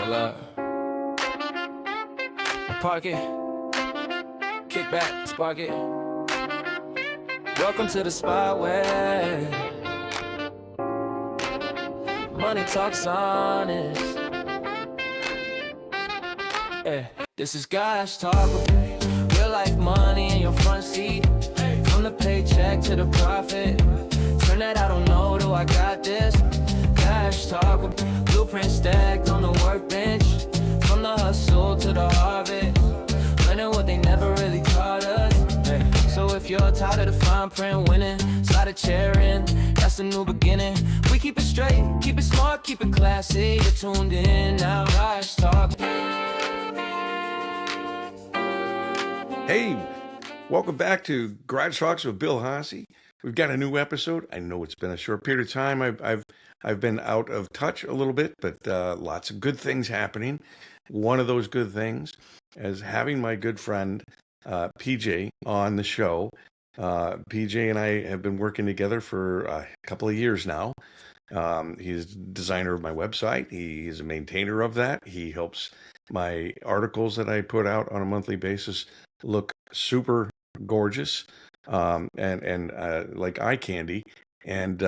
Pull up. Park it. Kick back, spark it. Welcome to the spot where money talks honest. Yeah, this is Gosh Talk. Real life money in your front seat. From the paycheck to the profit. Turn that I don't know to I got this. Gosh Talk. Blueprint stacked on the workbench. From the hustle to the harvest. Learning what they never really taught us. So if you're tired of the fine print winning, slide a chair in, that's a new beginning. We keep it straight, keep it smart, keep it classy. You're tuned in now, Gosh Talk. Hey, welcome back to Garage Talks with Bill Haase. We've got a new episode. I know it's been a short period of time. I've been out of touch a little bit, but lots of good things happening. One of those good things is having my good friend PJ on the show. PJ and I have been working together for a couple of years now. He's designer of my website. He's a maintainer of that. He helps my articles that I put out on a monthly basis look super gorgeous and like eye candy. And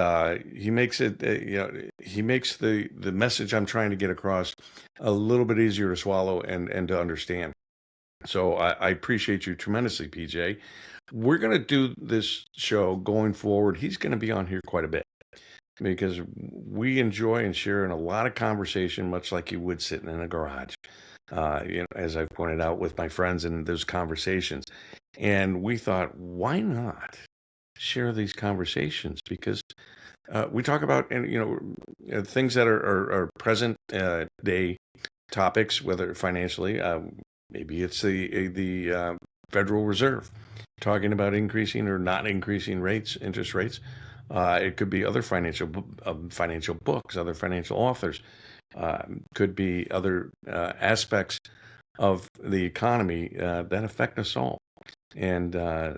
he makes it, he makes the message I'm trying to get across a little bit easier to swallow and to understand. So I appreciate you tremendously, PJ. We're going to do this show going forward. He's going to be on here quite a bit because we enjoy and share in a lot of conversation, much like you would sitting in a garage, as I've pointed out with my friends in those conversations. And we thought, why not share these conversations? Because we talk about things that are present day topics, whether financially. Maybe it's the Federal Reserve talking about increasing or not increasing interest rates. It could be other financial books, other financial authors. Could be other aspects of the economy that affect us all. And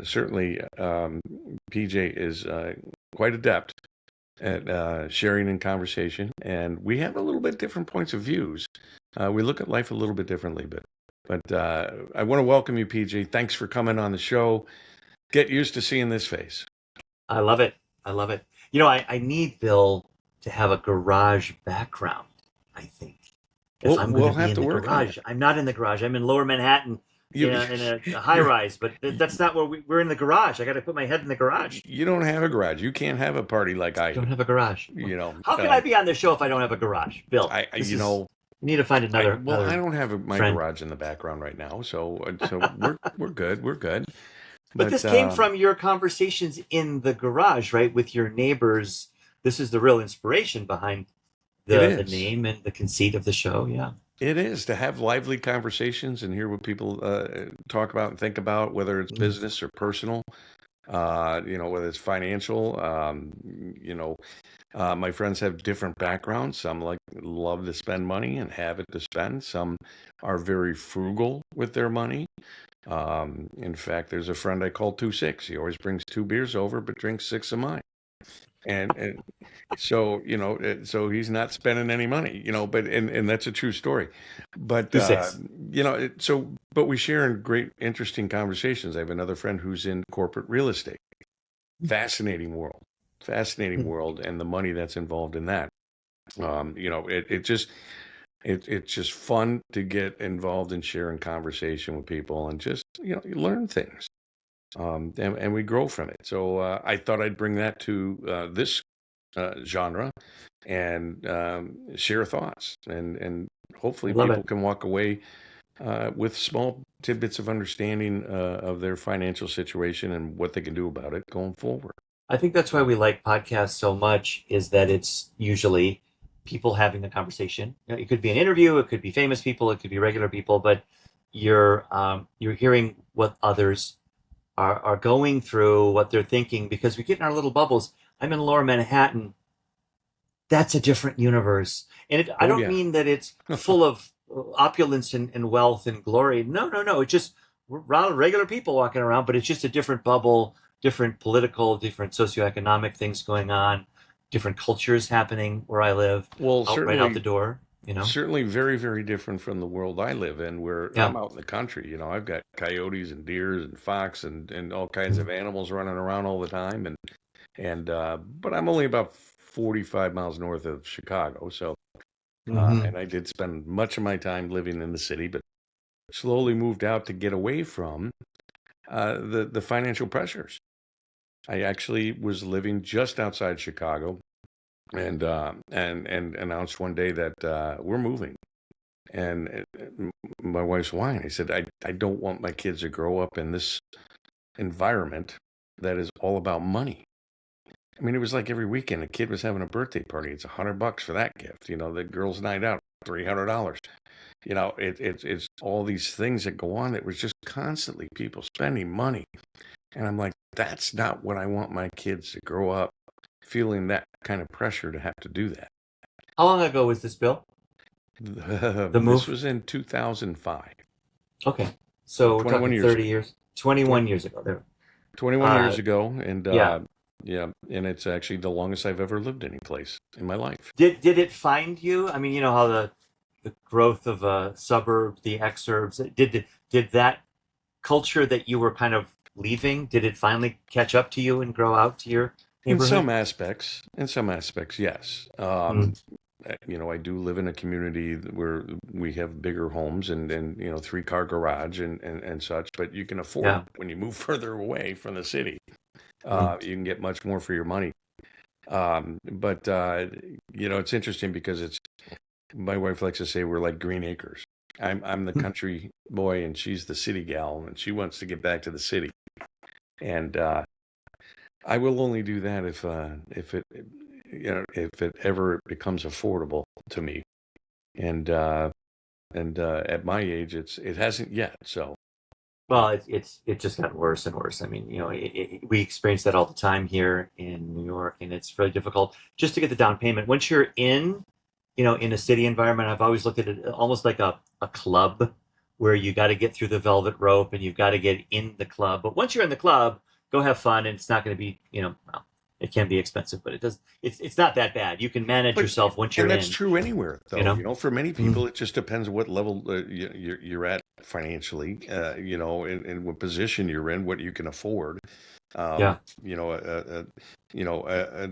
certainly PJ is quite adept at sharing in conversation. And we have a little bit different points of views. We look at life a little bit differently, but I want to welcome you, PJ. Thanks for coming on the show. Get used to seeing this face. I love it. I love it. You know, I need Bill to have a garage background, I think. If I'm going to be in the garage. I'm not in the garage. I'm in Lower Manhattan in a high rise, but that's not where we're in the garage. I got to put my head in the garage. You don't have a garage. You can't have a party like I don't have a garage. How can I be on the show if I don't have a garage, Bill? We need to find another. I don't have my garage in the background right now, so we're good. We're good. But this came from your conversations in the garage, right, with your neighbors. This is the real inspiration behind the name and the conceit of the show. Yeah, it is to have lively conversations and hear what people talk about and think about, whether it's business or personal. Whether it's financial. My friends have different backgrounds. Some love to spend money and have it to spend. Some are very frugal with their money. In fact, there's a friend I call 2-6. He always brings 2 beers over, but drinks 6 of mine. And so he's not spending any money, but that's a true story. But but we share in great, interesting conversations. I have another friend who's in corporate real estate. Fascinating world, and the money that's involved in that. It's just fun to get involved in sharing conversation with people and just learn things. And we grow from it. So I thought I'd bring that to this genre and share thoughts. And hopefully people can walk away with small tidbits of understanding of their financial situation and what they can do about it going forward. I think that's why we like podcasts so much, is that it's usually people having the conversation. It could be an interview, it could be famous people, it could be regular people, but you're hearing what others are going through, what they're thinking, because we get in our little bubbles. I'm in Lower Manhattan. That's a different universe. And I don't mean that it's full of opulence and wealth and glory. No. It's just we're regular people walking around, but it's just a different bubble, different political, different socioeconomic things going on, different cultures happening where I live. Well, certainly, right out the door. Certainly very, very different from the world I live in, where Yeah. I'm out in the country. I've got coyotes and deers and fox and all kinds of animals running around all the time. But I'm only about 45 miles north of Chicago. So, Hmm. and I did spend much of my time living in the city, but slowly moved out to get away from the financial pressures. I actually was living just outside Chicago and announced one day that we're moving. And my wife's why? I said, I don't want my kids to grow up in this environment that is all about money. I mean, it was like every weekend a kid was having a birthday party. It's $100 for that gift. The girls' night out, $300. It's all these things that go on. It was just constantly people spending money. And I'm like, that's not what I want my kids to grow up feeling, that kind of pressure to have to do that. How long ago was this, Bill? The This move? was in 2005. Okay. So So we're 21 talking years 30 ago. years, 21 20, years ago there. 21 years Uh, ago. And yeah. yeah, and it's actually the longest I've ever lived any place in my life. Did it find you? I mean, you know how the growth of a suburb, the exurbs, did that culture that you were kind of leaving, did it finally catch up to you and grow out to your neighborhood? In some aspects, yes. Mm, I do live in a community where we have bigger homes and 3-car garage and such, but you can afford yeah. it when you move further away from the city. Mm, You can get much more for your money. But it's interesting because my wife likes to say we're like green acres. I'm the country boy and she's the city gal, and she wants to get back to the city. And I will only do that if it ever becomes affordable to me. And at my age, it hasn't yet. So well, it's just gotten worse and worse. I mean, we experience that all the time here in New York, and it's really difficult just to get the down payment. Once you're in a city environment, I've always looked at it almost like a club where you got to get through the velvet rope and you've got to get in the club. But once you're in the club, go have fun, and it's not going to be, well, it can be expensive, but it's not that bad. You can manage But yourself once you're and that's in, true anywhere, you though. know. For many Mhm. people, it just depends what level you're at financially. And what position you're in, what you can afford. Um, Yeah. you know, a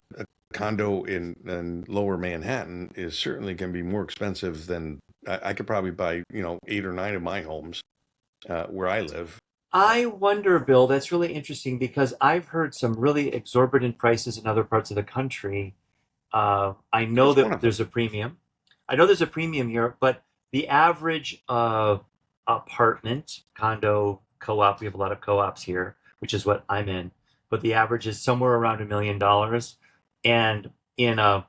condo in Lower Manhattan is certainly going to be more expensive than I could probably buy. 8 or 9 of my homes where I live. I wonder, Bill, that's really interesting because I've heard some really exorbitant prices in other parts of the country. I know Here's one that of them. there's a premium. I know there's a premium here, but the average apartment, condo, co-op, we have a lot of co-ops here, which is what I'm in, but the average is somewhere around $1 million. And in a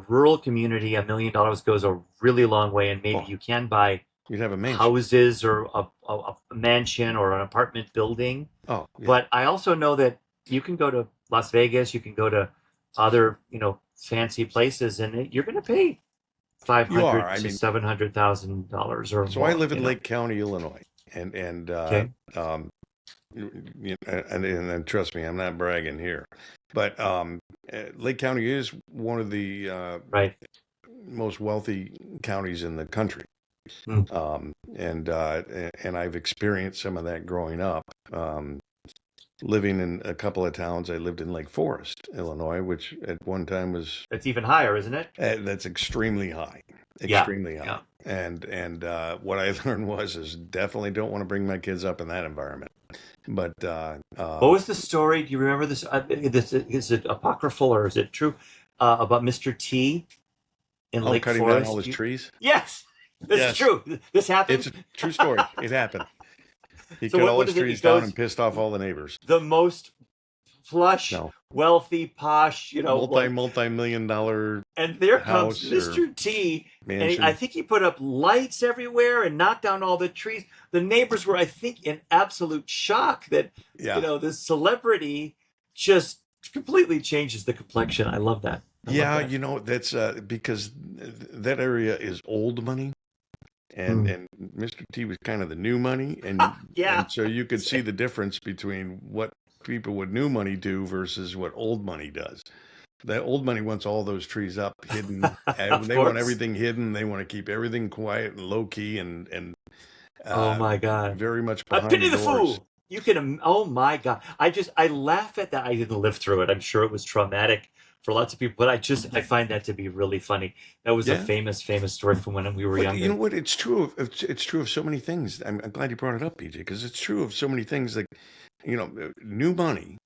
rural community, $1 million goes a really long way, and maybe Oh, you can buy you'd have a mansion. houses or a mansion or an apartment building. Oh, yeah. But I also know that you can go to Las Vegas, you can go to other, fancy places, and you're going to pay five You are. hundred I to mean, $700,000 or so I more. live in Lake County, Illinois, and Okay, and trust me, I'm not bragging here, but Lake County is one of the right. most wealthy counties in the country, Mm. and I've experienced some of that growing up. Living in a couple of towns, I lived in Lake Forest, Illinois, which at one time was It's even higher, isn't it? that's extremely high, Yeah, extremely high. yeah. And what I learned is definitely don't want to bring my kids up in that environment. But What was the story? Do you remember this? Is it apocryphal or is it true? About Mr. T in oh, Lake cutting down all Forest? his trees. Yes, this is Yes, true. This it's happened. a true story. It happened. He So cut all what his is it? He trees down and goes pissed off all the neighbors. the most flush, No, wealthy, posh, multi-million dollar and there comes house or Mr. T, and I mansion. think he put up lights everywhere and knocked down all the trees. The neighbors were, I think, in absolute shock that, Yeah, this celebrity just completely changes the complexion. I love that. I love yeah. that. That's because that area is old money, and Mm. and Mr. T was kind of the new money, Yeah. and so you could see the difference between what people with new money do versus what old money does. the old money wants all those trees up, hidden. Of They want course. everything hidden. They want to keep everything quiet and low key and Oh uh, my God. very much I behind the pity the doors. fool. You can, oh my God. I laugh at that. I didn't live through it. I'm sure it was traumatic for lots of people, but I find that to be really funny. That was a Yeah. famous, famous story from when we were But you know younger. what? It's true of it's true of so many things. I'm glad you brought it up, PJ, because it's true of so many things. Like, new money.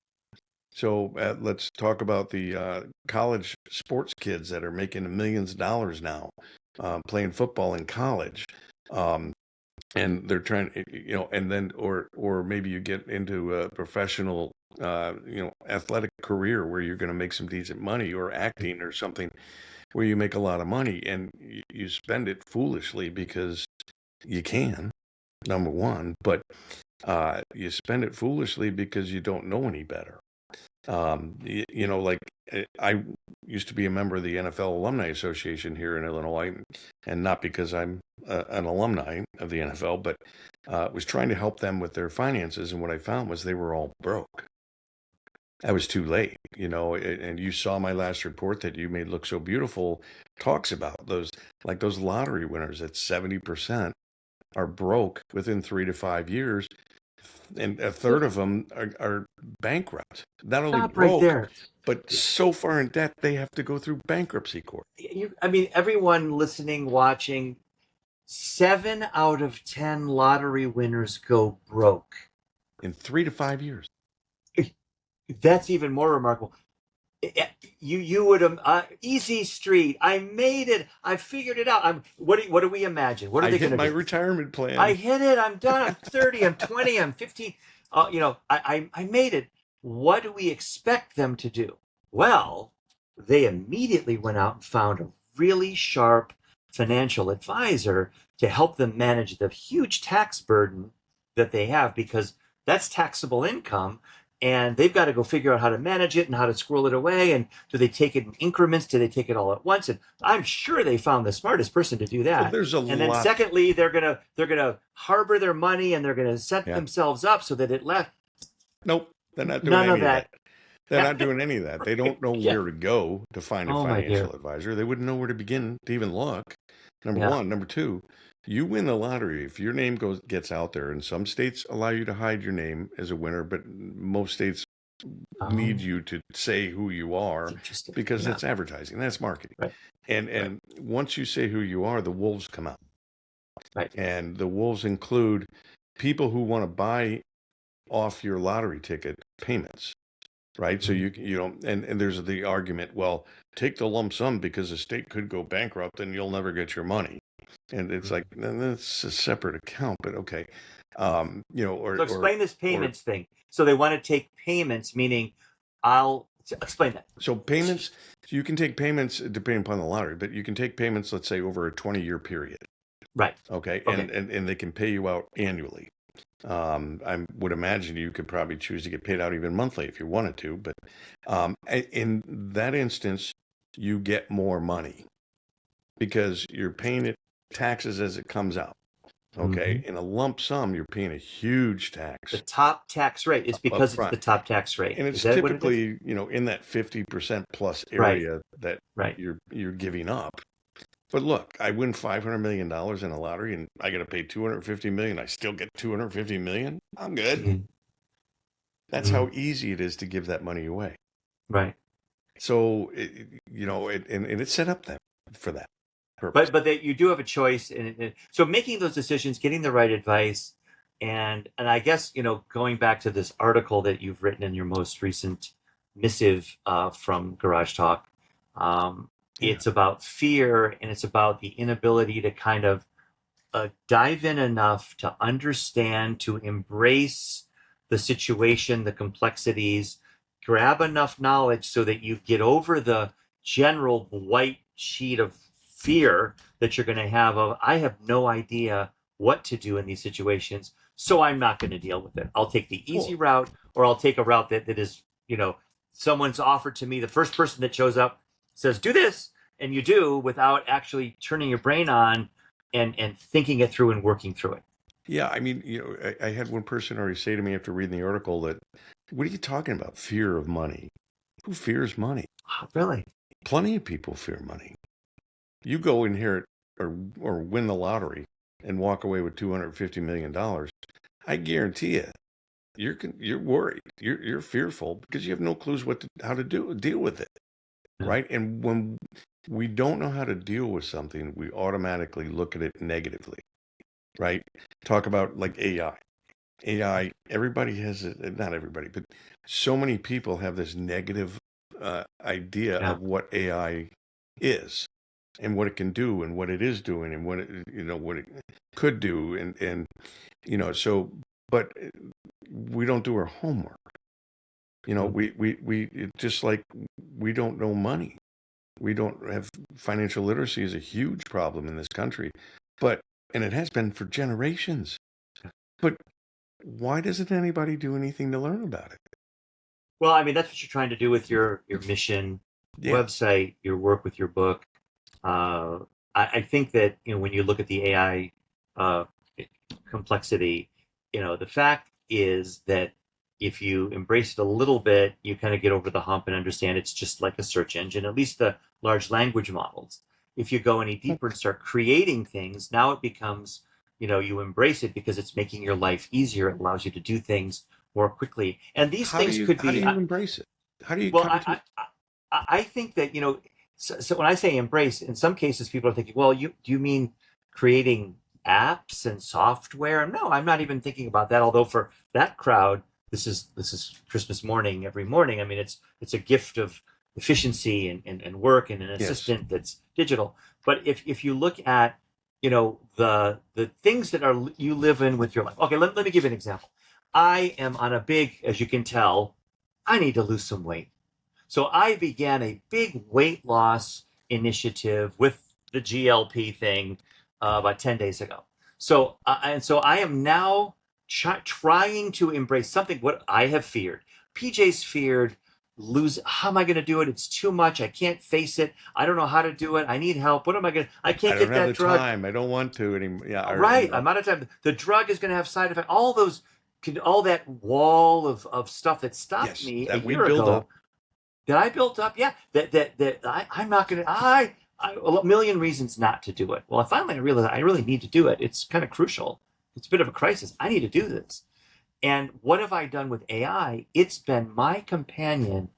So let's talk about the college sports kids that are making millions of dollars now, playing football in college, um, and they're trying, and then or maybe you get into a professional, athletic career where you're going to make some decent money, or acting or something where you make a lot of money, and you spend it foolishly because you can, number one, but you spend it foolishly because you don't know any better. Like I used to be a member of the NFL Alumni Association here in Illinois, and not because I'm an alumni of the NFL, but was trying to help them with their finances. And what I found was they were all broke. I was too late, and you saw my last report that you made look so beautiful, talks about those, like those lottery winners that 70% are broke within 3 to 5 years, and a third of them are bankrupt. Not only Stop right broke, there. but so far in debt they have to go through bankruptcy court I mean, everyone listening, watching, 7 out of 10 lottery winners go broke. in 3 to 5 years. That's even more remarkable. You would easy street. I made it. I figured it out. What do we imagine? What are I they hit going my to do? retirement I plan. hit it. I'm done. I'm 30. I'm 20. I'm 15. I made it. What do we expect them to do? Well, they immediately went out and found a really sharp financial advisor to help them manage the huge tax burden that they have, because that's taxable income, and they've got to go figure out how to manage it and how to squirrel it away. And do they take it in increments? Do they take it all at once? And I'm sure they found the smartest person to do Well, that. there's a And then lot. secondly, they're gonna harbor their money, and they're gonna set Yeah. themselves up so that it left. Nope. They're not doing None of any of that. that. They're not doing any of that. They don't know Yeah. where to go to find a Oh my dear. financial advisor. They wouldn't know where to begin to even look. Number Yeah. one. Number two, you win the lottery. If your name gets out there, and some states allow you to hide your name as a winner, but most states Oh, need you to say who you that's are interesting. because Yeah. that's advertising. That's marketing. Right. And Right. once you say who you are, the wolves come out. Right. And the wolves include people who want to buy off your lottery ticket payments, right? So Mhm. and there's the argument, well, take the lump sum because the state could go bankrupt and you'll never get your money. And it's like, that's a separate account, but okay. So explain this or payments thing. So they want to take payments, meaning I'll explain that. so payments, you can take payments depending upon the lottery, but you can take payments, let's say, over a 20-year period. Right. Okay. Okay. And they can pay you out annually. I would imagine you could probably choose to get paid out even monthly if you wanted to, but in that instance, you get more money because you're paying it taxes as it comes out. Okay. Mhm. In a lump sum, you're paying a huge The tax top tax rate is up because it's the front. top tax rate. And Is it's that what it is? typically, in that 50% plus Right. area that Right. you're giving up. But look, I win $500 million in a lottery and I got to pay 250 million. I still get 250 million. I'm good. Mhm. That's how easy it is to give that money away. Right. So, and it's set up for that purpose. But that you do have a choice, and so making those decisions, getting the right advice, and I guess going back to this article that you've written in your most recent missive from Garage Talk, Yeah. it's about fear, and it's about the inability to kind of dive in enough to understand, to embrace the situation, the complexities, grab enough knowledge so that you get over the general white sheet of fear that you're going to have of, I have no idea what to do in these situations, so I'm not going to deal with it. I'll take the easy Cool. route, or I'll take a route that is, someone's offered to me. The first person that shows up says, do this, and you do without actually turning your brain on and thinking it through and working through it. Yeah. I mean, I had one person already say to me after reading the article that, what are you talking about? Fear of money. Who fears money? Really? Plenty of people fear money. You go in here or win the lottery and walk away with $250 million. I guarantee you, you're worried. You're fearful because you have no clues how to deal with it, Yeah. right? And when we don't know how to deal with something, we automatically look at it negatively, right? Talk about like AI. AI, everybody has not everybody, but so many people have this negative idea Yeah. of what AI is and what it can do and what it is doing and what it could do and so but we don't do our homework. It's just like we don't know money. We don't have financial literacy is a huge problem in this country, but and it has been for generations. But why doesn't anybody do anything to learn about it? Well, I mean, that's what you're trying to do with your mission Yeah. website, your work with your book. Uh, I think that when you look at the AI uh, complexity, the fact is that if you embrace it a little bit, you kind of get over the hump and understand it's just like a search engine, at least the large language models. If you go any deeper and start creating things, now it becomes, you embrace it because it's making your life easier. It allows you to do things more quickly. And these How do things you could how do be, you embrace it? How do you well, come to I think that, so when I say embrace, in some cases people are thinking, well, do you mean creating apps and software? No, I'm not even thinking about that. Although for that crowd, this is Christmas morning every morning. I mean, it's a gift of efficiency and work and an yes. assistant that's digital. But if you look at, the things that are you live in with your life. Okay, let me give you an example. I am on a big, as you can tell, I need to lose some weight. So I began a big weight loss initiative with the GLP thing about 10 days ago. So I am now trying to embrace something what I have feared. PJ's feared lose. How am I going to do it? It's too much. I can't face it. I don't know how to do it. I need help. What am I going to? I I can't don't get have that the drug. time. I don't want to anymore. Yeah, Right. I'm out of time. The drug is going to have side effects. All that wall of stuff that stopped yes, me a that we year build up. ago that I built up. Yeah. I'm not going to, a million reasons not to do it. Well, finally I realized I really need to do it. It's kind of crucial. It's a bit of a crisis. I need to do this. And what have I done with AI? It's been my companion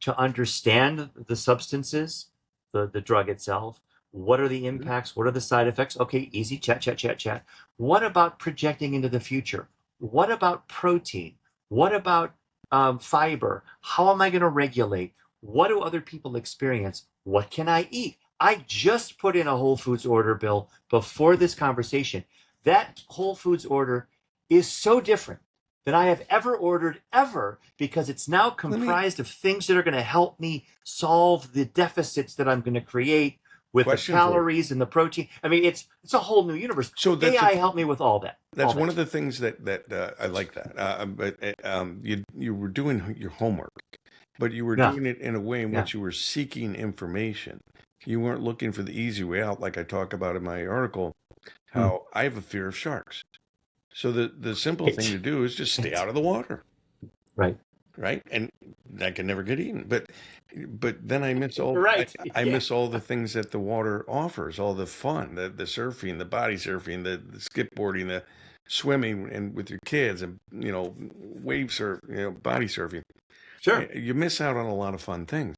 to understand the substances, the drug itself. What are the impacts? What are the side effects? Okay, easy, chat, chat, chat, chat. What about projecting into the future? What about protein? What about fiber? How am I going to regulate? What do other people experience? What can I eat? I just put in a Whole Foods order, Bill, before this conversation. That Whole Foods order is so different than I have ever ordered ever because it's now Let me comprised of things that are going to help me solve the deficits that I'm going to create with the question for you. calories and the protein. I mean, it's a whole new universe. So AI helped me with all that. All that's one of that. the things that I like that. But you were doing your homework, but you were Yeah, doing it in a way in yeah. which you were seeking information. You weren't looking for the easy way out, like I talk about in my article. Hmm. How I have a fear of sharks. So the simple thing It's, to do is just stay it's out of the water, right. right? And I can never get eaten. But then Right. I Yeah. miss all the things that the water offers, all the fun, the surfing, the body surfing, the skipboarding, the swimming, and with your kids, and wave surf, body surfing. Sure. You miss out on a lot of fun things.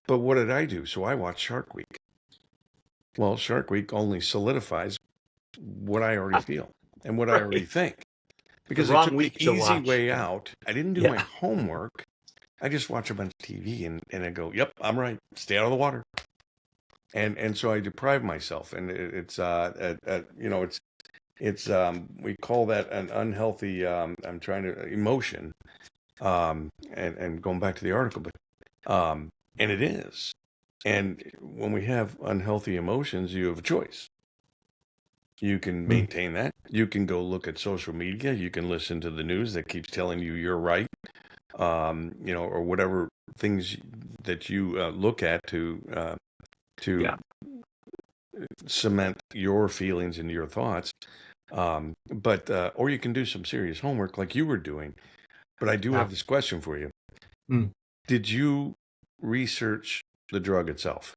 But what did I do? So I watched Shark Week. Well, Shark Week only solidifies what I already feel and what I already Right. think. The Because I wrong took the week to easy watch. way Yeah. out. I didn't do my Yeah. homework. I just watch a bunch of TV and I go, "Yep, I'm right. Stay out of the water." And so I deprive myself, and it's we call that an unhealthy. I'm trying to emotion. And going back to the article, but and it is. And when we have unhealthy emotions, you have a choice. You can Hmm. maintain that. You can go look at social media. You can listen to the news that keeps telling you you're right, or whatever things that you look at to Yeah. cement your feelings and your thoughts. But or you can do some serious homework like you were doing. But I do Yeah. have this question for you. Hmm. Did you research the drug itself?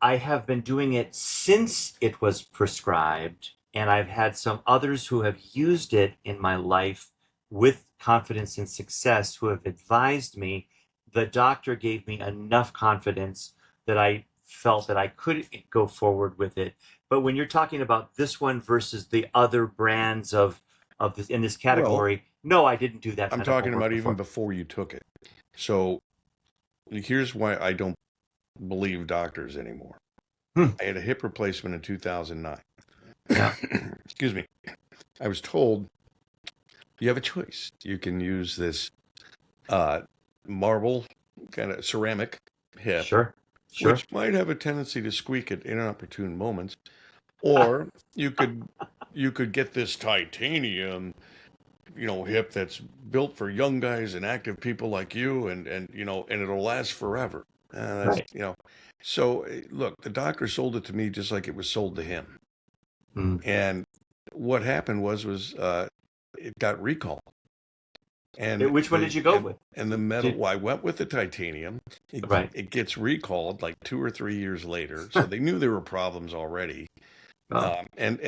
I have been doing it since it was prescribed, and I've had some others who have used it in my life with confidence and success who have advised me. The doctor gave me enough confidence that I felt that I could go forward with it. But when you're talking about this one versus the other brands of this in this Well, category, no, I didn't do that I'm kind of talking homework about even before. before you took it. So here's why I don't believe doctors anymore. Hmm. I had a hip replacement in 2009. Yeah. Excuse me. I was told you have a choice. You can use this uh, marble kind of ceramic hip, Sure. Sure. which might have a tendency to squeak at inopportune moments, or you could get this titanium, hip that's built for young guys and active people like you, and it'll last forever. That's Right. So look, the doctor sold it to me just like it was sold to him, Mm. and what happened was it got recalled. And Which one did the you go with? and the metal, Did well, I went with the titanium. right. It gets recalled like 2 or 3 years later, so they knew there were problems already. Oh, And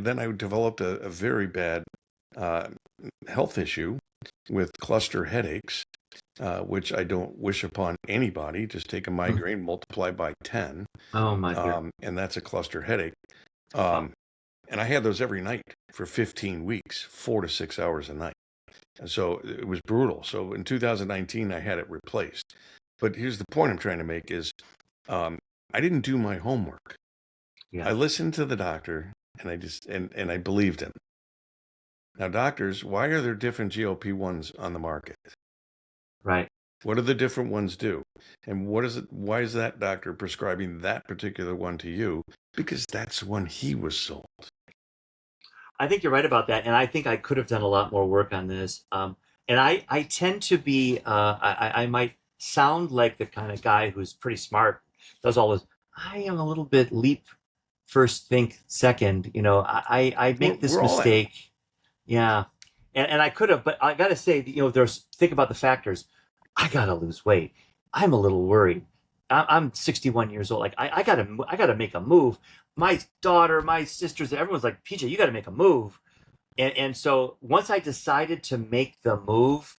then I developed a very bad uh, health issue with cluster headaches, which I don't wish upon anybody. Just take a mm. migraine, multiply by 10, Oh my dear. and that's a cluster headache. Wow. Um, and I had those every night for 15 weeks, 4 to 6 hours a night. And so it was brutal. So in 2019, I had it replaced. But here's the point I'm trying to make is um, I didn't do my homework. I Yeah. listened to the doctor and and I believed him. Now, doctors, why are there different GLP-1s on the market? Right. What do the different ones do? And what is it? Why is that doctor prescribing that particular one to you? Because that's the one he was sold. I think you're right about that, and I think I could have done a lot more work on this. And I tend to be, I might sound like the kind of guy who's pretty smart, does all this. I am a little bit leap first, think second. I make this We're all at. mistake. Yeah. And I could have, but I got to say, think about the factors. I got to lose weight. I'm a little worried. I'm 61 years old. Like I gotta make a move. My daughter, my sisters, everyone's like, PJ, you got to make a move. And so once I decided to make the move,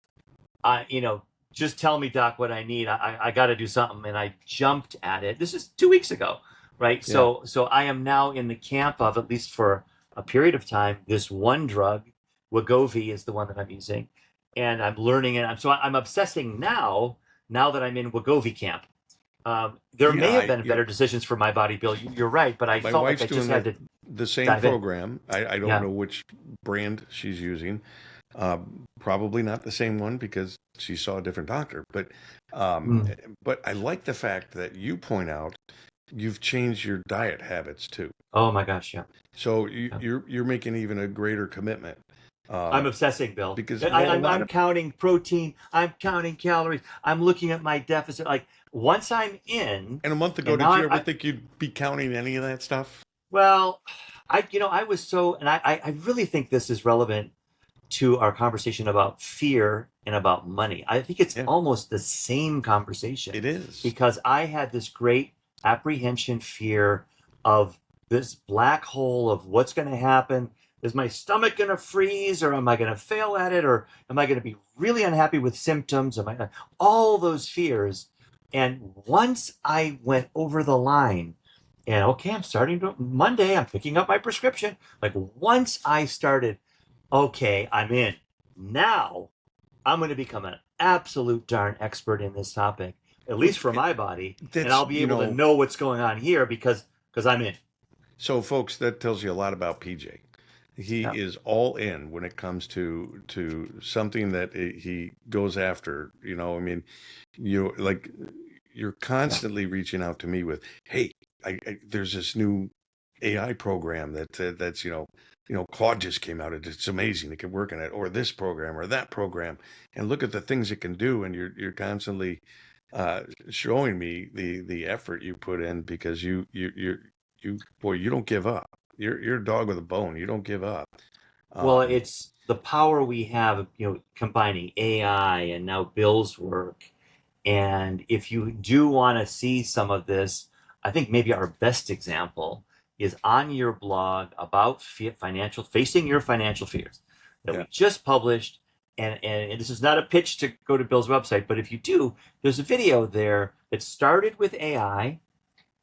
just tell me, doc, what I need. I got to do something. And I jumped at it. This is 2 weeks ago, right? Yeah. So I am now in the camp of, at least for a period of time, this one drug. Wegovy is the one that I'm using, and I'm learning it. I'm obsessing now that I'm in Wegovy camp. There Yeah. may have been better decisions for my body, Bill. You're right, but I My felt like wife's I just doing had to the same dive in. program. I don't Yeah. know which brand she's using. Probably not the same one because she saw a different doctor. Mm. But I like the fact that you point out you've changed your diet habits too. Oh my gosh, yeah. So Yeah. you're making even a greater commitment. I'm Um, obsessing, Bill. because I, well, a I'm lot I'm of counting protein. I'm counting calories. I'm looking at my deficit. Like once I'm in, and a month ago, and now did you ever I think you'd be counting any of that stuff? well, I was so, and I really think this is relevant to our conversation about fear and about money. I think it's Yeah, almost the same conversation it is. because I had this great apprehension, fear of this black hole of what's going to happen. Is my stomach going to freeze, or am I going to fail at it, or am I going to be really unhappy with symptoms? Am I all those fears? And once I went over the line, and okay, I'm starting to Monday. I'm picking up my prescription. Like once I started, okay, I'm in. Now I'm going to become an absolute darn expert in this topic, at Well, least for my body, and that's I'll be able to know what's going on here because I'm in. so, folks. That tells you a lot about PJ. He Yeah, is all in when it comes to something that he goes after. I mean, like you're yeah. constantly reaching out to me with, "Hey, there's this new AI program that's Claude just came out. It's amazing. It can work in it, or this program or that program, and look at the things it can do." And you're constantly showing me the effort you put in because you boy, you don't give up. You're a dog with a bone. You don't give up. Well, Um, it's the power we have, combining AI and now Bill's work. And if you do want to see some of this, I think maybe our best example is on your blog about facing your financial fears that yeah, we just published. And this is not a pitch to go to Bill's website, but if you do, there's a video there that started with AI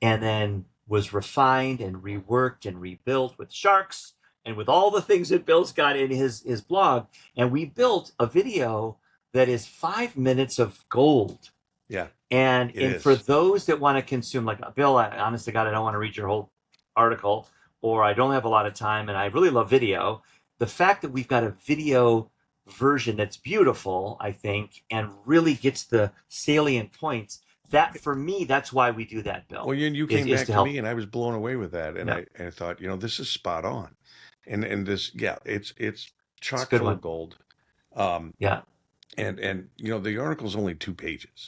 and then was refined and reworked and rebuilt with sharks and with all the things that Bill's got in his blog. And we built a video that is 5 minutes of gold. yeah, And it for is. those that want to consume, like Bill, honest to God, I don't want to read your whole article, or I don't have a lot of time, and I really love video. The fact that we've got a video version that's beautiful, I think, and really gets the salient points. That for me, that's why we do that, Bill, Well, you is came is back to to me, help. and I was blown away with that, and Yeah, I thought, this is spot on, and this, yeah, it's it's a chock good full of one. gold. Um, Yeah. and the article's only 2 pages,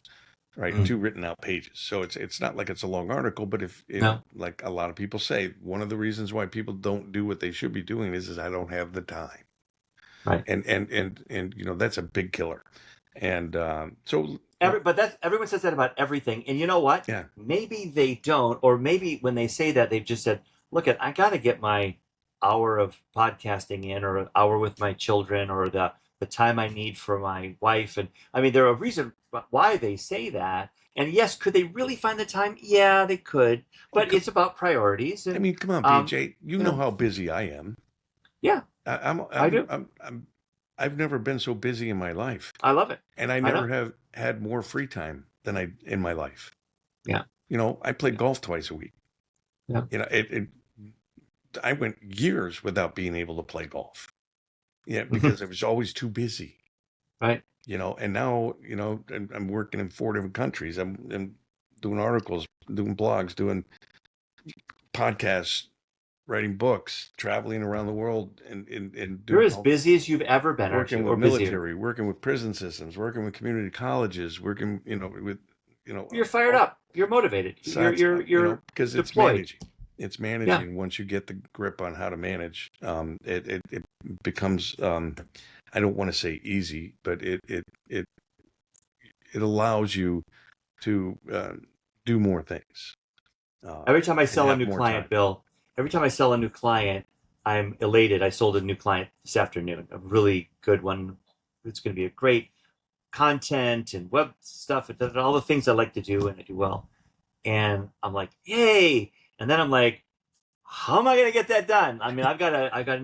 right? Mm. Two written out pages, so it's not like it's a long article. But if No. like a lot of people say, one of the reasons why people don't do what they should be doing is I don't have the time, Right. and that's a big killer. And so But that's everyone says that about everything. And you know what? yeah, Maybe they don't, or maybe when they say that, they've just said, "Look, I got to get my hour of podcasting in, or an hour with my children, or the time I need for my wife." And I mean, there are a reason why they say that. And yes, could they really find the time? Yeah, they could. oh, But it's about priorities, I and mean, come on, um, BJ, you you know know, how busy I am. yeah, I, I'm I I'm do. I'm I'm I've never been so busy in my life, I love it. and I I never know. have had more free time than I in my life. Yeah, I played golf twice a week. yeah. It I went years without being able to play golf. Yeah, Hmm. because I was always too busy. Right. And now, I'm working in 4 different countries. I'm doing articles, doing blogs, doing podcasts, writing books, traveling around the world, and You're doing as busy as you've ever been, aren't working you? with Or busier. military, working with prison systems, working with community colleges, working, with, You're fired all up. You're motivated. sides, You're because it's deployed. managing. It's Yeah. managing. Once you get the grip on how to manage, it becomes, I don't want to say easy, but it allows you to do more things Every time I and sell a have new more time. client, Bill, every time I sell a new client, I'm elated. I sold a new client this afternoon, a really good one. It's going to be a great content and web stuff, and all the things I like to do and I do well. And I'm like, yay. And then I'm like, how am I going to get that done? I mean,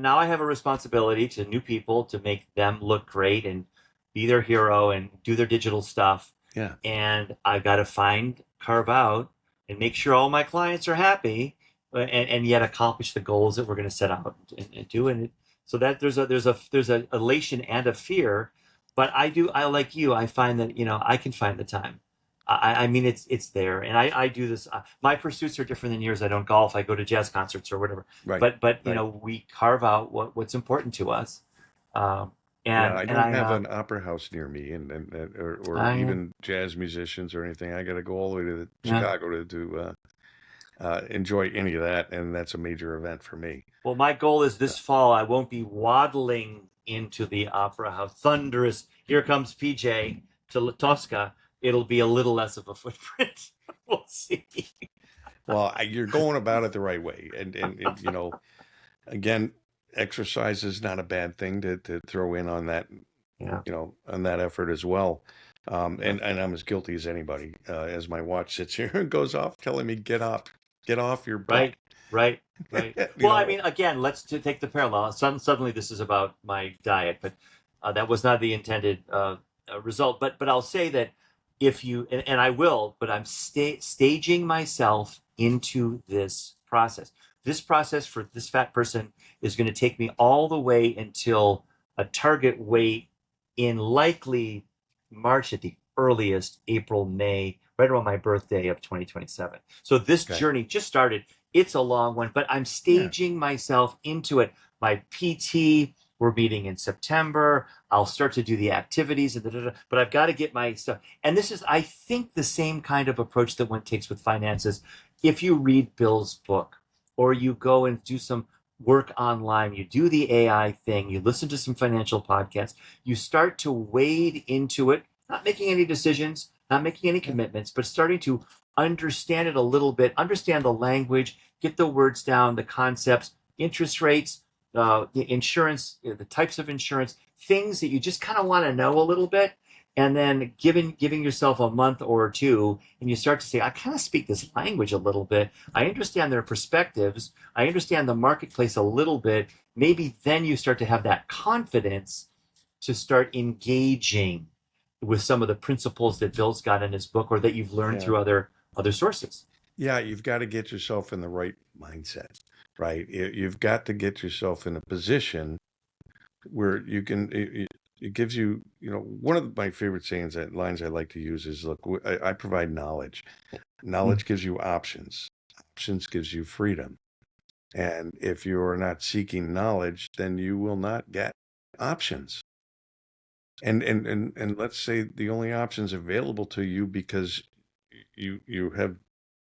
now I have a responsibility to new people to make them look great and be their hero and do their digital stuff. Yeah. And I've got to carve out and make sure all my clients are happy, and yet accomplish the goals that we're going to set out and do. And so that there's a elation and a fear, but I like you, I find that, I can find the time. I mean, it's there, and I do this. My pursuits are different than yours. I don't golf. I go to jazz concerts or whatever. Right. But Right. we carve out what's important to us. Um, Yeah, and I and don't I have an opera house near me, or I even jazz musicians or anything. I got to go all the way to yeah. Chicago to enjoy any of that, and that's a major event for me. Well, my goal is this fall I won't be waddling into the opera house. Thunderous, here comes PJ to Tosca. It'll be a little less of a footprint. We'll see. Well, you're going about it the right way, and again, exercise is not a bad thing to throw in on that, Yeah. on that effort as well. Yeah. And I'm as guilty as anybody, as my watch sits here and goes off telling me, get up, get off your butt. Right. Right. Right. You Well, I know, mean, again, take the parallel. Suddenly, this is about my diet, but that was not the intended result. But I'll say that if you and I will, but I'm staging myself into this process. This process for this fat person is going to take me all the way until a target weight in likely March at the earliest, April, May, right around my birthday of 2027. So this okay. journey just started. It's a long one, but I'm Yeah. staging myself into it. My PT, we're meeting in September. I'll start to do the activities, but I've got to get my stuff. And this is, I think, the same kind of approach that one takes with finances. If you read Bill's book, or you go and do some work online, you do the AI thing, you listen to some financial podcasts, you start to wade into it, not making any decisions, not making any commitments, but starting to understand it a little bit, understand the language, get the words down, the concepts, interest rates, the insurance, the types of insurance, things that you just kind of want to know a little bit. And then giving yourself a month or two, and you start to say, I kind of speak this language a little bit. I understand their perspectives. I understand the marketplace a little bit. Maybe then you start to have that confidence to start engaging with some of the principles that Bill's got in his book or that you've learned through other sources. Yeah, you've got to get yourself in the right mindset, right? You've got to get yourself in a position where you can. It gives you, one of my favorite sayings, lines I like to use is, look, I provide knowledge. Knowledge gives you options. Options gives you freedom. And if you're not seeking knowledge, then you will not get options. And let's say the only options available to you because you have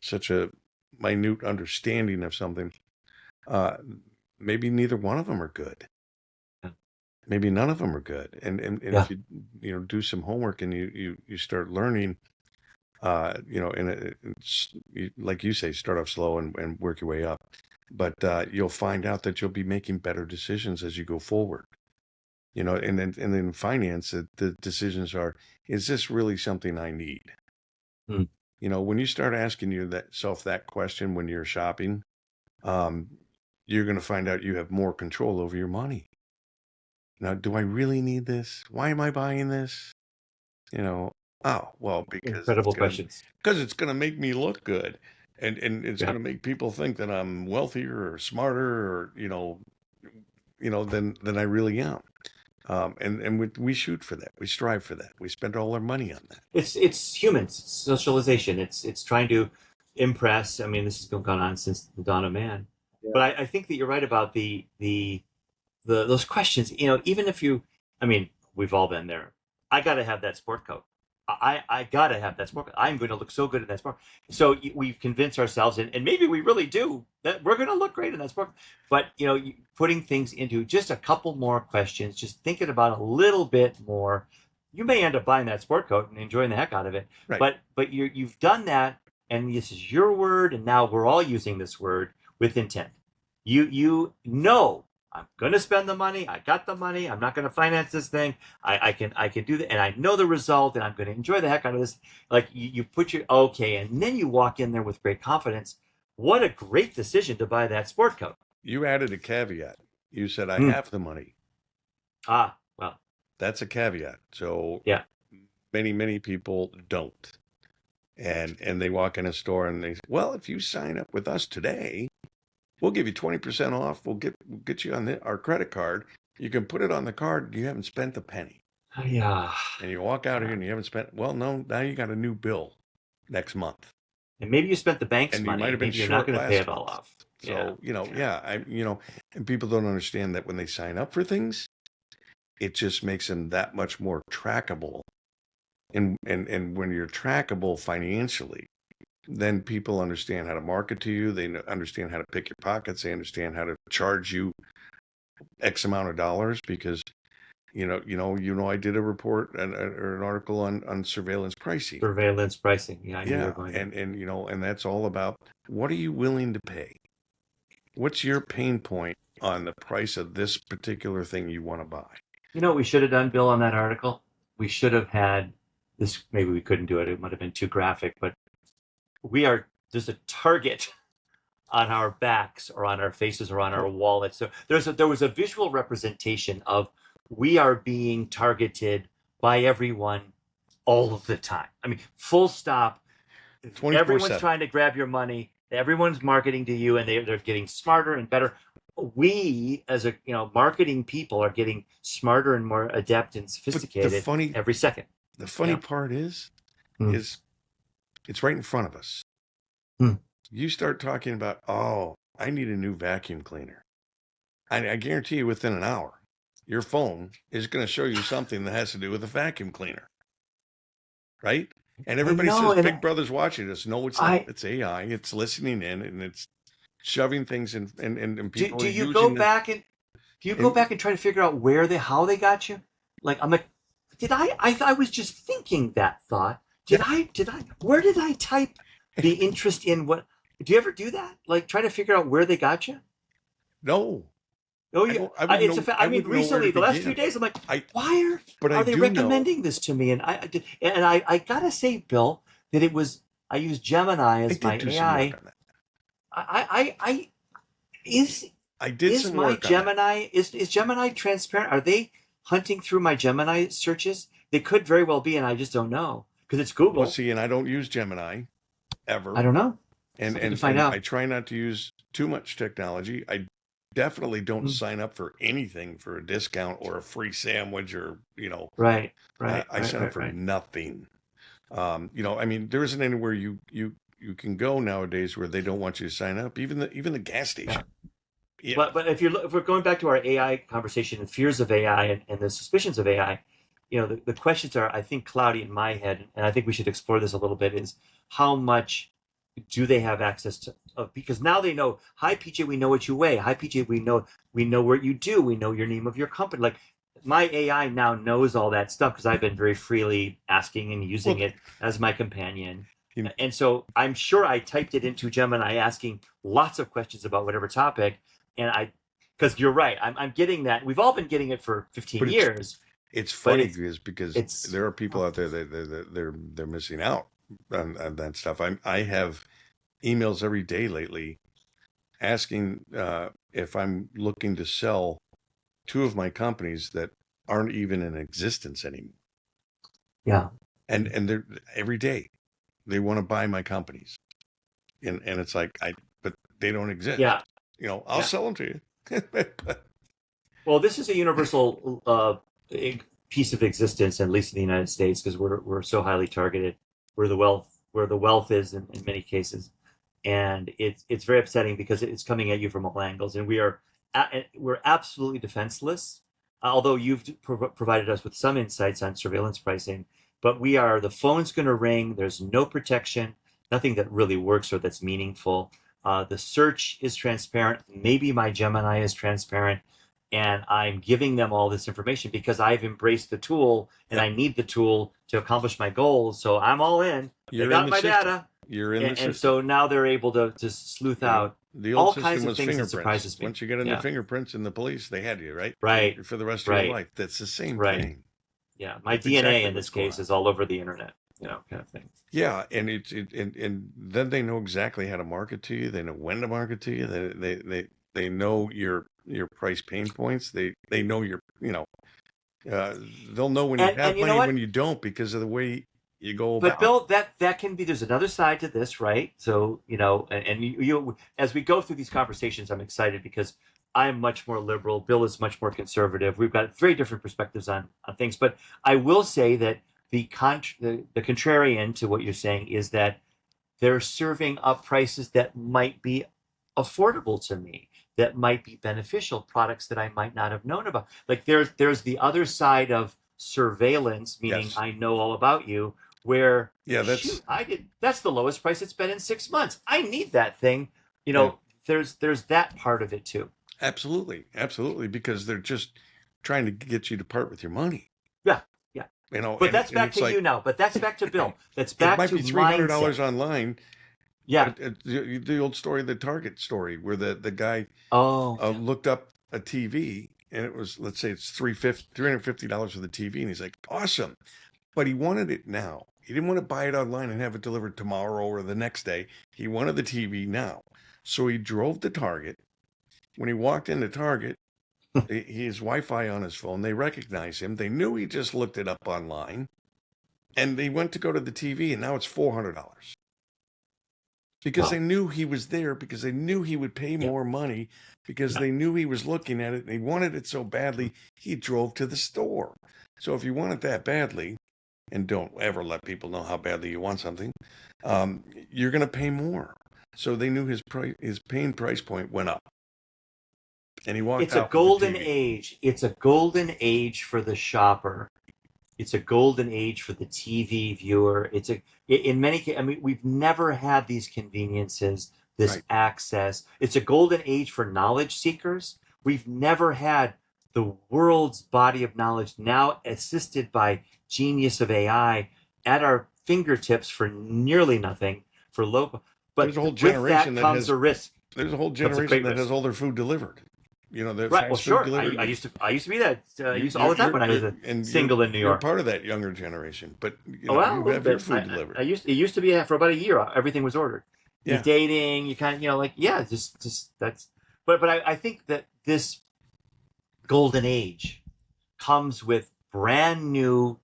such a minute understanding of something, uh, maybe neither one of them are good. Yeah. Maybe none of them are good. And Yeah. if you do some homework and you start learning, and like you say, start off slow and work your way up. But you'll find out that you'll be making better decisions as you go forward. And then in finance, the decisions are, is this really something I need? Mm. When you start asking yourself that question when you're shopping, um, you're going to find out you have more control over your money. Now, do I really need this? Why am I buying this? Oh, well, because Incredible questions. it's gonna make me look good, and it's Yeah. gonna make people think that I'm wealthier or smarter or than I really am. And we shoot for that. We strive for that. We spend all our money on that. It's humans, it's socialization. It's trying to impress. I mean, this has gone on since the dawn of man. Yeah. But I think that you're right about the those questions. Even if I mean, we've all been there. I got to have that sport coat. I got to have that sport coat. I'm going to look so good in that sport. So we convince ourselves, and maybe we really do, that we're going to look great in that sport. But putting things into just a couple more questions, just thinking about a little bit more, you may end up buying that sport coat and enjoying the heck out of it. Right. But you've done that, and this is your word, and now we're all using this word with intent. You know I'm going to spend the money. I got the money. I'm not going to finance this thing. I can do that. And I know the result and I'm going to enjoy the heck out of this. Like you put okay. And then you walk in there with great confidence. What a great decision to buy that sport coat. You added a caveat. You said, I have the money. Well, that's a caveat. So yeah, many people don't. And they walk in a store and they say, well, if you sign up with us today, we'll give you 20% off. We'll get you on our credit card. You can put it on the card. You haven't spent a penny. Yeah. And you walk out here and you haven't spent. Well, no. Now you got a new bill next month. And maybe you spent the bank's and money. You might have been maybe you're not going to pay it all off. So and people don't understand that when they sign up for things, it just makes them that much more trackable. And when you're trackable financially, then people understand how to market to you. They understand how to pick your pockets. They understand how to charge you X amount of dollars because, I did a report or an article on surveillance pricing. Surveillance pricing. Yeah, I knew you were going and that's all about what are you willing to pay? What's your pain point on the price of this particular thing you want to buy? You know what we should have done, Bill, on that article? We should have had this. Maybe we couldn't do it. It might have been too graphic, but there's a target on our backs or on our faces or on our wallets. So there was a visual representation of we are being targeted by everyone all of the time. I mean, full stop. 24/7. Everyone's trying to grab your money. Everyone's marketing to you, and they're getting smarter and better. We, as marketing people, are getting smarter and more adept and sophisticated every second. The funny part is it's right in front of us. You start talking about, I need a new vacuum cleaner. I guarantee you within an hour, your phone is going to show you something that has to do with a vacuum cleaner. Right? And everybody says Big Brother's watching us. No, it's not. It's AI. It's listening in and it's shoving things in, and people Do are you using go back and try to figure out how they got you? Like, I'm like, I was just thinking that thought. Yeah. Where did I type the interest in what? Do you ever do that? Like, try to figure out where they got you? No, Oh I yeah, don't. I wouldn't know. I wouldn't know where to recently, the last few begin. days, I'm like, I, why but I are they do know. recommending this to me? And I gotta say, Bill, that I used Gemini I as my did do some work AI. on that. I is I did is some my work on that. Gemini is Gemini transparent? Are they hunting through my Gemini searches? They could very well be, and I just don't know because it's Well, Google. see, and I don't use Gemini I ever, don't know. and Something to and find and I out. try not to use too much technology. I definitely don't Mm. sign up for anything for a discount or a free sandwich, or Right, I sign up for right. nothing. I mean, there isn't anywhere you can go nowadays where they don't want you to sign up. Even the gas Yeah. station. Yeah, But if we're going back to our AI conversation and fears of AI and the suspicions of AI, the questions are, I think, cloudy in my head, and I think we should explore this a little bit. Is how much do they have access to? Because now they know. Hi, PJ, we know what you weigh. Hi, PJ, we know what you do. We know your name of your company. Like, my AI now knows all that stuff because I've been very freely asking and using well, it as my companion. you, And so I'm sure I typed it into Gemini asking lots of questions about whatever topic. And because you're right, I'm getting that. We've all been getting it for 15 but it's years, it's but funny because it's there are people out there that they're missing out on that stuff. I have emails every day lately asking if I'm looking to sell two of my companies that aren't even in existence anymore. yeah, And they're every day they want to buy my companies, and it's like but they don't exist. yeah, I'll yeah. sell them to you. Well, this is a universal piece of existence, at least in the United States, because we're so highly targeted. Where the wealth is in many cases, and it's very upsetting because it's coming at you from all angles, and we're absolutely defenseless. Although you've provided us with some insights on surveillance pricing, but the phone's going to ring. There's no protection, nothing that really works or that's meaningful. The search is transparent. Maybe my Gemini is transparent, and I'm giving them all this information because I've embraced the tool and Yep. I need the tool to accomplish my goals. So I'm all in. They You're in got the my system. data. You're in the And system. so now they're able to sleuth out The old all system kinds of was things that fingerprints. surprises me. Once you get into Yeah. fingerprints in the police, they had you, right? Right. For the rest of your Right. life. That's the same Right. thing. Yeah. My That's DNA exactly in this what's going case on. is all over the internet, kind of thing. Yeah, and and then they know exactly how to market to you. They know when to market to you. They know your price pain points. They know they'll know when you And have you know money and what? when you don't because of the way you go But about. Bill, that can be. There's another side to this, right? So and you as we go through these conversations, I'm excited because I'm much more liberal. Bill is much more conservative. We've got very different perspectives on things. But I will say that the contrarian to what you're saying is that they're serving up prices that might be affordable to me, that might be beneficial, products that I might not have known about. Like, there's the other side of surveillance, meaning Yes. I know all about you, where Yeah, shoot, that's the lowest price it's been in 6 months. I need that thing. yeah, There's that part of it too. absolutely. Absolutely. Because they're just trying to get you to part with your money. Yeah, yeah. But And that's back it's to like you now. But that's back to Bill. That's it back might to be $300 mindset. online. Yeah. The old story, the Target story, where the guy Oh, yeah. looked up a TV and it was, let's say it's $350 for the TV, and he's like, awesome, but he wanted it now. He didn't want to buy it online and have it delivered tomorrow or the next day. He wanted the TV now, so he drove to Target. When he walked into Target, his Wi-Fi on his phone, they recognized him. They knew he just looked it up online, and they went to go to the TV, and now it's $400. Because they Wow. knew he was there, because they knew he would pay Yeah. more money, because Yeah. they knew he was looking at it and he wanted it so badly, he drove to the store. So if you want it that badly, and don't ever let people know how badly you want something, you're going to pay more. So they knew his paying price point went up, and he walked It's a out with the golden TV. age. It's a golden age for the shopper. It's a golden age for the TV viewer. In many cases, I mean, we've never had these conveniences this Right. access. It's a golden age for knowledge seekers. We've never had the world's body of knowledge, now assisted by genius of AI, at our fingertips for nearly nothing, for low. There's But a whole with generation that that comes has a risk. there's a whole That's a generation great that has risk. all their food delivered. You know, the Right. Well, fast food sure. delivered. I used to be that. I You, used all the time when I was a and single in New you're York. part of that younger generation, but you Oh, know, well, a you little have your bit. food delivered. It used to be for about a year. Everything was ordered. You're Yeah. dating. You kind of, like, yeah, just that's. But I think that this golden age comes with brand new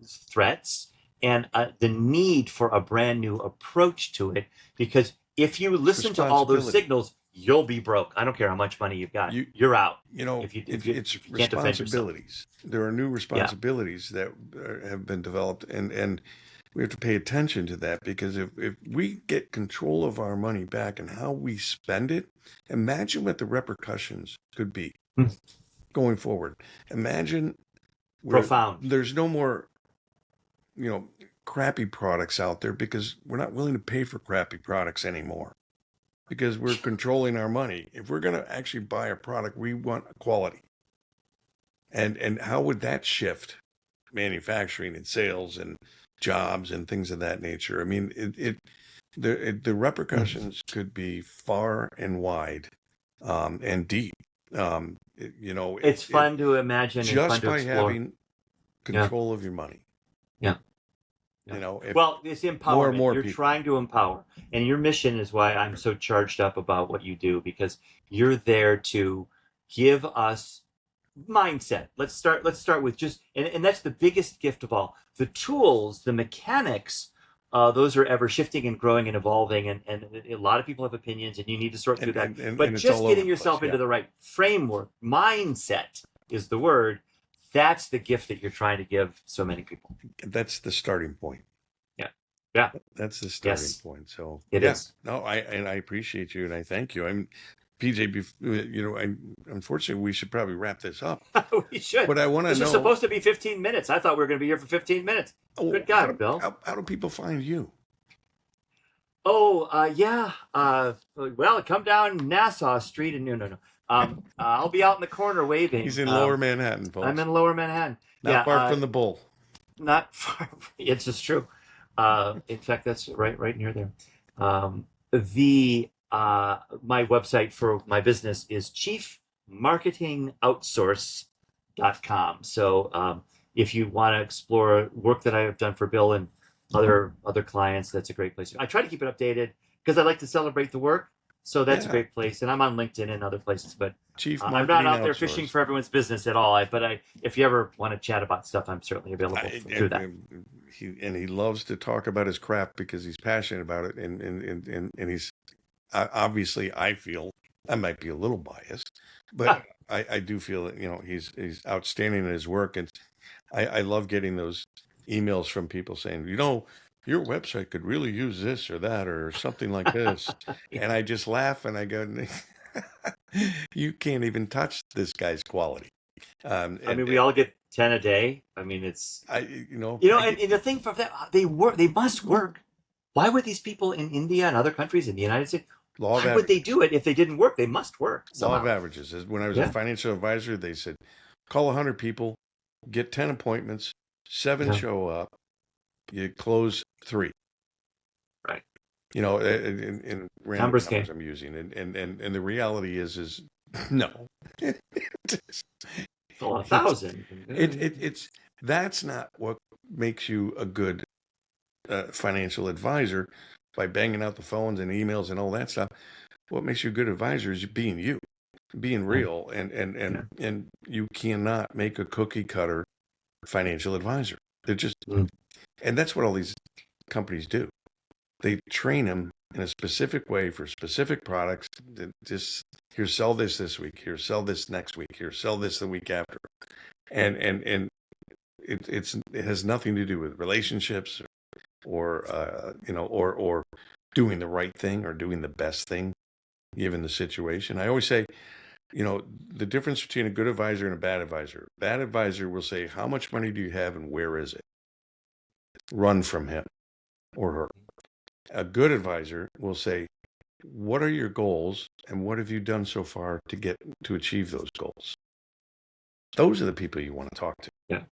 threats and the need for a brand new approach to it. Because if you listen to all those responsibility. signals, you'll be broke. I don't care how much money you've got. You're out. You know, If you it's can't defend yourself. responsibilities. There are new responsibilities that have been developed, and we have to pay attention to that, because if we get control of our money back and how we spend it, imagine what the repercussions could be going forward. Imagine Profound. there's no more, you know, crappy products out there, because we're not willing to pay for crappy products anymore, because we're controlling our money. If we're going to actually buy a product, we want quality. And how would that shift manufacturing and sales and jobs and things of that nature? I mean, the repercussions could be far and wide, and deep. You know, It's fun to imagine and fun just to by explore. having control of your money. Yeah. You know, Well, it's empowerment. more and more You're people. trying to empower, and your mission is why I'm so charged up about what you do, because you're there to give us mindset. Let's start with just, and that's the biggest gift of all. The tools, the mechanics, those are ever shifting and growing and evolving, and a lot of people have opinions, and you need to sort through that. But and it's just all getting over the yourself place, into the right framework, mindset is the word. That's the gift that you're trying to give so many people. That's the starting point. Yeah. That's the starting Yes. point. So It is. No, I appreciate you, and I thank you. I'm PJ. You know, unfortunately, we should probably wrap this up. We should. But I want to This know. is supposed to be 15 minutes. I thought we were going to be here for 15 minutes. Good God, Bill. How do people find you? Oh, yeah. Well, come down Nassau Street and no. I'll be out in the corner waving. He's in Lower Manhattan, folks. I'm in Lower Manhattan. Not far from the Bull. Not far. It's just true. In fact, that's right near there. My website for my business is chiefmarketingoutsource.com. So if you want to explore work that I have done for Bill and other clients, that's a great place. I try to keep it updated because I like to celebrate the work. So that's a great place. And I'm on LinkedIn and other places, but I'm not out there fishing for everyone's business at all. But if you ever want to chat about stuff, I'm certainly available through that. He loves to talk about his craft because he's passionate about it, and he's obviously, I feel I might be a little biased, but I do feel that, you know, he's outstanding in his work, and I love getting those emails from people saying, you know, your website could really use this or that or something like this. And I just laugh and I go, you can't even touch this guy's quality. We all get 10 a day. I mean, it's, and the thing for that, they must work. Why would these people in India and other countries in the United States, why would they do it if they didn't work? They must work somehow. Law of averages. When I was a financial advisor, they said, call 100 people, get 10 appointments, 7 show up, you close 3. Right. You know, in random numbers I'm using, and the reality is no. It's 1,000. It's that's not what makes you a good financial advisor, by banging out the phones and emails and all that stuff. What makes you a good advisor is being real, and you cannot make a cookie cutter financial advisor. They're just, and that's what all these companies do. They train them in a specific way for specific products. Just here, sell this week. Here, sell this next week. Here, sell this the week after. And it has nothing to do with relationships or doing the right thing or doing the best thing given the situation. I always say, you know, the difference between a good advisor and a bad advisor. Bad advisor will say, how much money do you have and where is it? Run from him or her. A good advisor will say, what are your goals and what have you done so far to achieve those goals? Those are the people you want to talk to. Yeah.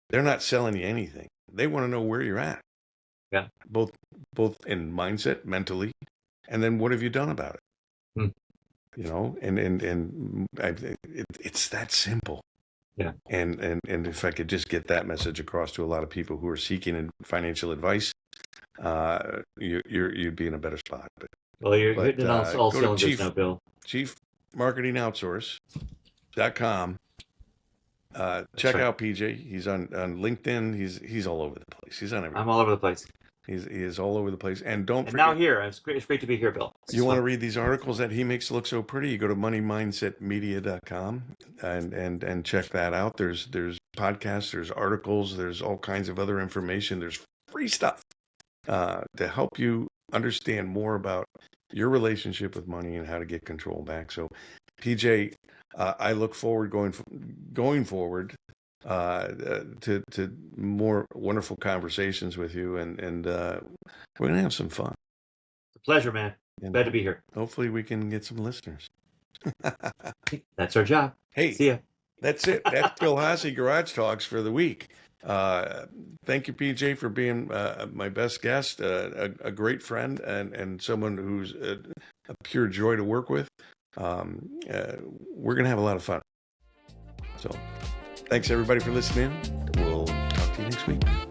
They're not selling you anything. They want to know where you're at. Yeah. Both in mindset, mentally, and then what have you done about it? Hmm. You know, it's that simple. Yeah. And if I could just get that message across to a lot of people who are seeking financial advice, you'd be in a better spot. Well, you're hitting it on all go to cylinders now, Bill. chiefmarketingoutsource.com. Check right. out PJ. He's on LinkedIn. He's all over the place. He's on everything. I'm all over the place. He is all over the place. And don't And forget, now here, it's great to be here, Bill. you want to read these articles that he makes look so pretty, you go to moneymindsetmedia.com and check that out. There's podcasts, there's articles, there's all kinds of other information. There's free stuff to help you understand more about your relationship with money and how to get control back. So, PJ, I look forward going forward to more wonderful conversations with you, and we're gonna have some fun. It's a pleasure, man. And Glad to be here. hopefully we can get some listeners. That's our job. Hey, See ya. that's it. That's Bill Haase Garage Talks for the week. Thank you, PJ, for being my best guest, a great friend, and someone who's a pure joy to work with. We're going to have a lot of fun. So thanks, everybody, for listening. We'll talk to you next week.